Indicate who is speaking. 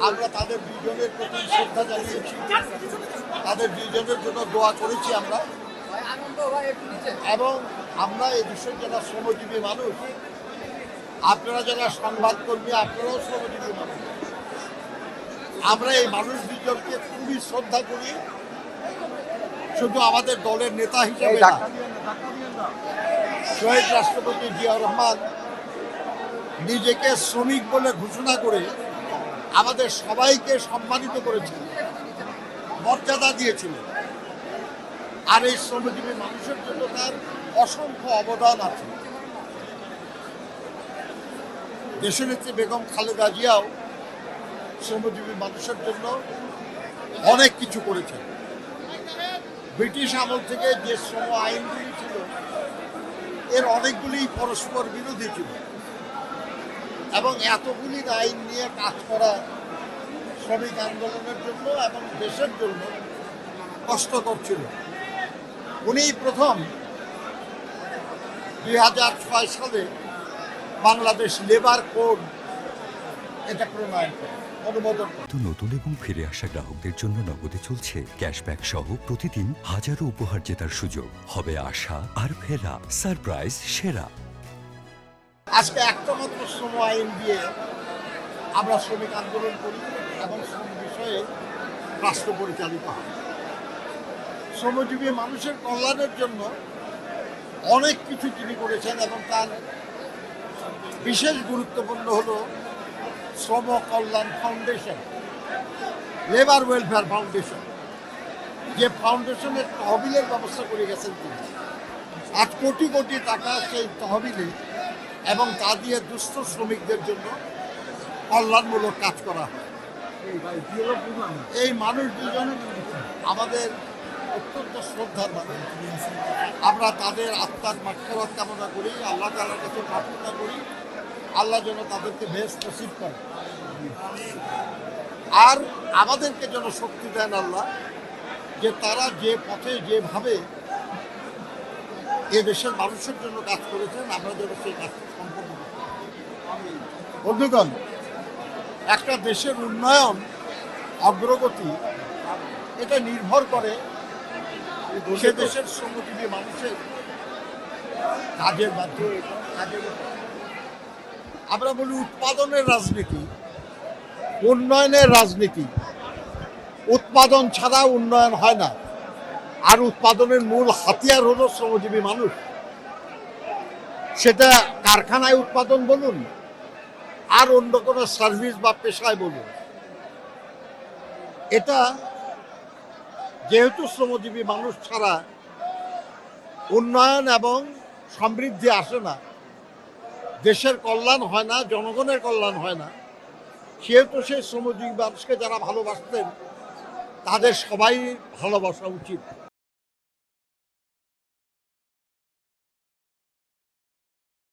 Speaker 1: আমরা তাদের দুজনের প্রতি শ্রদ্ধা জানিয়েছি, তাদের দুজনের জন্য দোয়া করেছি আমরা। এবং আমরা এই দেশের যারা শ্রমজীবী মানুষ, আপনারা যারা সংবাদকর্মী, আপনারাও শ্রমজীবী মানুষ, আমরা এই মানুষ দুজনকে খুবই শ্রদ্ধা করি। শুধু আমাদের দলের নেতা হিসেবে না, শহীদ রাষ্ট্রপতি জিয়াউর রহমান নিজেকে শ্রমিক বলে ঘোষণা করে আমাদের সবাইকে সম্মানিত করেছেন, মর্যাদা দিয়েছিলেন। আর এই শ্রমজীবী মানুষের জন্য তার অসংখ্য অবদান আছে। দেশনেত্রী বেগম খালেদা জিয়াও শ্রমজীবী মানুষের জন্য অনেক কিছু করেছেন। ব্রিটিশ আমল থেকে যে শ্রম আইনগুলি ছিল, এর অনেকগুলি পরস্পর বিরোধী ছিল, এবং এতগুলি আইন নিয়ে কাজ করা শ্রমিক আন্দোলনের জন্য এবং দেশের জন্য কষ্টকর ছিল। উনি প্রথম 2006 সালে বাংলাদেশ লেবার কোড এটা প্রণয়ন করে, অনুমোদন করে।
Speaker 2: নতুন এবং ফিরে আসা গ্রাহকদের জন্য নগদে চলছে ক্যাশব্যাক সহ প্রতিদিন হাজারো উপহার জেতার সুযোগ। হবে আশা আর ফেরা, সারপ্রাইজ সেরা।
Speaker 1: আজকে একটা মাত্র শ্রম আইন দিয়ে আমরা শ্রমিক আন্দোলন করি এবং শ্রম বিষয়ে রাষ্ট্র পরিচালিত হয়। শ্রমজীবী মানুষের কল্যাণের জন্য অনেক কিছু তিনি করেছেন, এবং তার বিশেষ গুরুত্বপূর্ণ হলো শ্রম কল্যাণ ফাউন্ডেশন, লেবার ওয়েলফেয়ার ফাউন্ডেশন, যে ফাউন্ডেশনের তহবিলের ব্যবস্থা করে গেছেন তিনি। 8 কোটি কোটি টাকা সেই তহবিলে এবং তা দিয়ে দুস্থ শ্রমিকদের জন্য কল্যাণমূলক কাজ করা হয়। এই মানুষ দুজন আমাদের অত্যন্ত শ্রদ্ধার মানুষ। আমরা তাদের আত্মার মাগফিরাত কামনা করি, আল্লাহ তাআলার কাছে প্রার্থনা করি আল্লাহ যেন তাদেরকে বেহেশত নসিব করে, আর আমাদেরকে যেন শক্তি দেন আল্লাহ, যে তারা যে পথে যেভাবে এ দেশের মানুষের জন্য কাজ করেছেন, আমরা যেন সেই কাজ সম্পন্ন করতে পারি। বন্ধুগণ, একটা দেশের উন্নয়ন, অগ্রগতি, এটা নির্ভর করে সে দেশের শ্রমজীবী মানুষের কাজের মাধ্যমে। আমরা বলি উৎপাদনের রাজনীতি, উন্নয়নের রাজনীতি। উৎপাদন ছাড়া উন্নয়ন হয় না, আর উৎপাদনের মূল হাতিয়ার হলো শ্রমজীবী মানুষ। সেটা কারখানায় উৎপাদন বলুন আর অন্য কোনো সার্ভিস বা পেশায় বলুন, এটা যেহেতু শ্রমজীবী মানুষ ছাড়া উন্নয়ন এবং সমৃদ্ধি আসে না, দেশের কল্যাণ হয় না, জনগণের কল্যাণ হয় না, সেহেতু সেই শ্রমজীবী মানুষকে যারা ভালোবাসতেন তাদের সবাই ভালোবাসা উচিত।